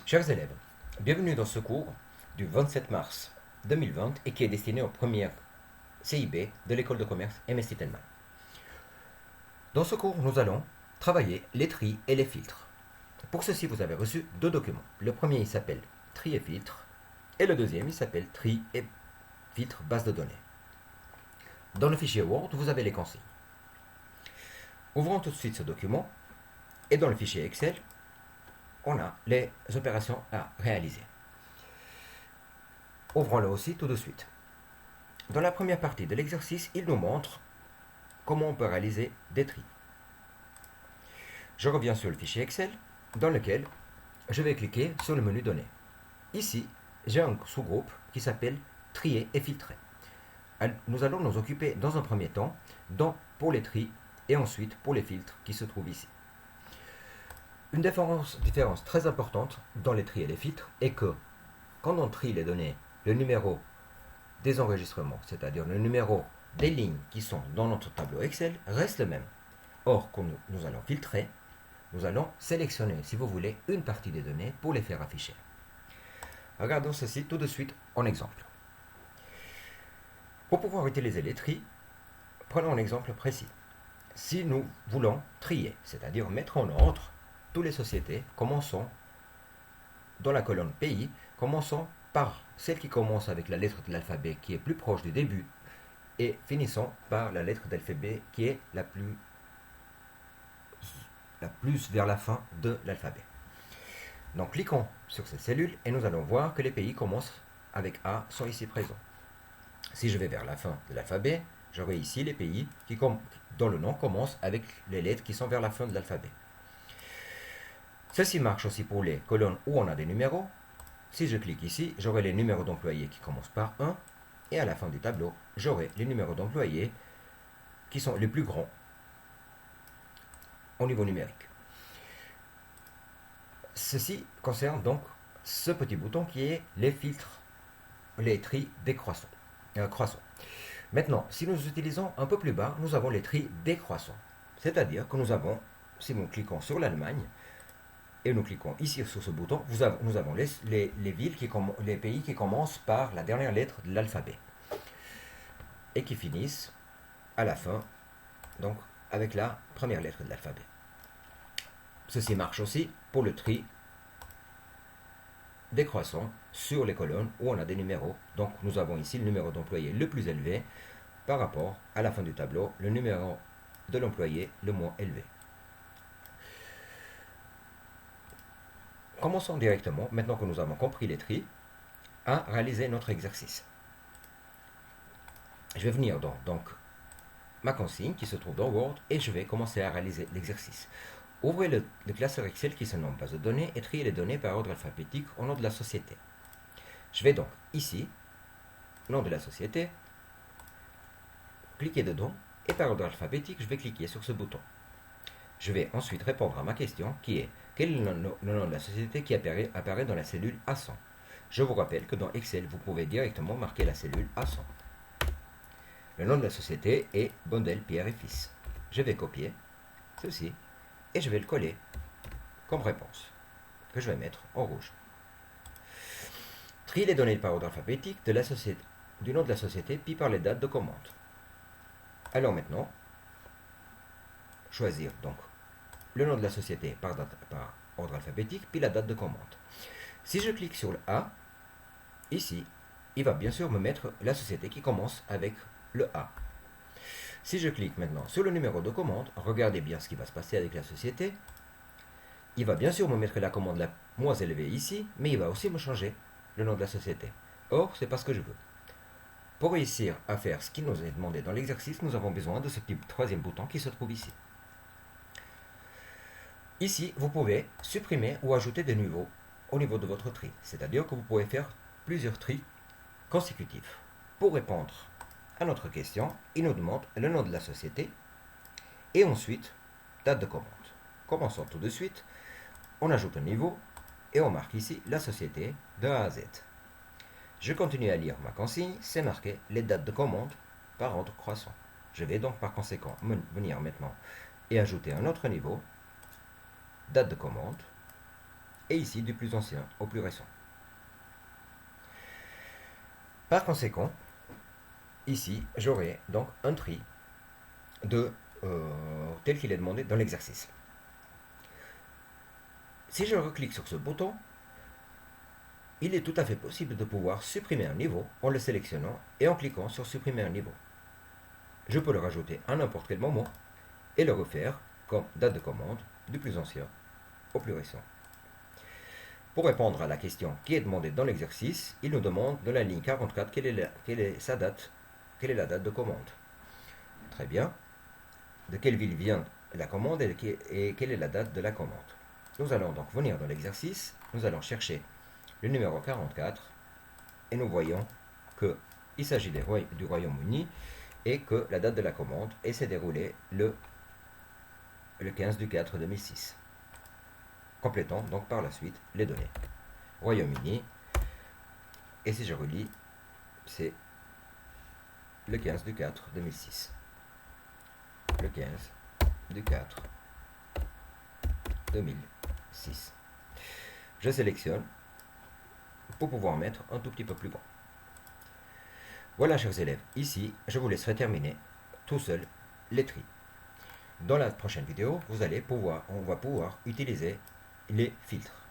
Chers élèves, bienvenue dans ce cours du 27 mars 2020 et qui est destiné aux premières CIB de l'école de commerce MST Tenman. Dans ce cours, nous allons travailler les tris et les filtres. Pour ceci, vous avez reçu deux documents. Le premier, il s'appelle tri et filtre et le deuxième, il s'appelle tri et filtre base de données. Dans le fichier Word, vous avez les consignes. Ouvrons tout de suite ce document et dans le fichier Excel, on a les opérations à réaliser. Ouvrons-le aussi tout de suite. Dans la première partie de l'exercice, il nous montre comment on peut réaliser des tris. Je reviens sur le fichier Excel dans lequel je vais cliquer sur le menu Données. Ici, j'ai un sous-groupe qui s'appelle Trier et filtrer. Nous allons nous occuper dans un premier temps pour les tris et ensuite pour les filtres qui se trouvent ici. Une différence très importante dans les tris et les filtres est que quand on trie les données, le numéro des enregistrements, c'est-à-dire le numéro des lignes qui sont dans notre tableau Excel, reste le même. Or, quand nous allons filtrer, nous allons sélectionner, si vous voulez, une partie des données pour les faire afficher. Regardons ceci tout de suite en exemple. Pour pouvoir utiliser les tris, prenons un exemple précis. Si nous voulons trier, c'est-à-dire mettre en ordre toutes les sociétés, commençons dans la colonne pays, commençons par celle qui commence avec la lettre de l'alphabet qui est plus proche du début et finissons par la lettre d'alphabet qui est la plus vers la fin de l'alphabet. Donc cliquons sur cette cellule et nous allons voir que les pays commencent avec A sont ici présents. Si je vais vers la fin de l'alphabet, j'aurai ici les pays dont le nom commence avec les lettres qui sont vers la fin de l'alphabet. Ceci marche aussi pour les colonnes où on a des numéros. Si je clique ici, j'aurai les numéros d'employés qui commencent par 1 et à la fin du tableau, j'aurai les numéros d'employés qui sont les plus grands au niveau numérique. Ceci concerne donc ce petit bouton qui est les filtres, les tris décroissants. Maintenant, si nous utilisons un peu plus bas, nous avons les tris décroissants. C'est-à-dire que nous avons, si nous cliquons sur l'Allemagne, et nous cliquons ici sur ce bouton, nous avons les pays qui commencent par la dernière lettre de l'alphabet et qui finissent à la fin, donc avec la première lettre de l'alphabet. Ceci marche aussi pour le tri décroissant sur les colonnes où on a des numéros. Donc nous avons ici le numéro d'employé le plus élevé par rapport à la fin du tableau, le numéro de l'employé le moins élevé. Commençons directement, maintenant que nous avons compris les tris, à réaliser notre exercice. Je vais venir dans ma consigne qui se trouve dans Word et je vais commencer à réaliser l'exercice. Ouvrez le classeur Excel qui se nomme base de données et triez les données par ordre alphabétique au nom de la société. Je vais donc ici, nom de la société, cliquer dedans et par ordre alphabétique, je vais cliquer sur ce bouton. Je vais ensuite répondre à ma question qui est quel est le nom de la société qui apparaît dans la cellule A100. Je vous rappelle que dans Excel, vous pouvez directement marquer la cellule A100. Le nom de la société est Bondel Pierre et Fils. Je vais copier ceci et je vais le coller comme réponse que je vais mettre en rouge. Trier les données par ordre alphabétique du nom de la société puis par les dates de commande. Alors maintenant, choisir donc le nom de la société par ordre alphabétique, puis la date de commande. Si je clique sur le A, ici, il va bien sûr me mettre la société qui commence avec le A. Si je clique maintenant sur le numéro de commande, regardez bien ce qui va se passer avec la société. Il va bien sûr me mettre la commande la moins élevée ici, mais il va aussi me changer le nom de la société. Or, c'est pas ce que je veux. Pour réussir à faire ce qui nous est demandé dans l'exercice, nous avons besoin de ce petit troisième bouton qui se trouve ici. Ici, vous pouvez supprimer ou ajouter des niveaux au niveau de votre tri. C'est-à-dire que vous pouvez faire plusieurs tris consécutifs. Pour répondre à notre question, il nous demande le nom de la société et ensuite date de commande. Commençons tout de suite. On ajoute un niveau et on marque ici la société de A à Z. Je continue à lire ma consigne, c'est marqué les dates de commande par ordre croissant. Je vais donc par conséquent venir maintenant et ajouter un autre niveau, date de commande, et ici du plus ancien au plus récent. Par conséquent, ici, j'aurai donc un tri tel qu'il est demandé dans l'exercice. Si je reclique sur ce bouton, il est tout à fait possible de pouvoir supprimer un niveau en le sélectionnant et en cliquant sur supprimer un niveau. Je peux le rajouter à n'importe quel moment et le refaire comme date de commande du plus ancien au plus récent. Pour répondre à la question qui est demandée dans l'exercice, il nous demande de la ligne 44 quelle est la date de commande. Très bien. De quelle ville vient la commande et quelle est la date de la commande. Nous allons donc venir dans l'exercice, nous allons chercher le numéro 44 et nous voyons qu'il s'agit du Royaume-Uni et que la date de la commande s'est déroulée le 15 du 4 2006. Complétons donc par la suite les données. Royaume-Uni, et si je relis, c'est le 15 du 4 2006. Le 15 du 4 2006. Je sélectionne pour pouvoir mettre un tout petit peu plus grand. Voilà, chers élèves, ici, je vous laisserai terminer tout seul les tris. Dans la prochaine vidéo, on va pouvoir utiliser les filtres.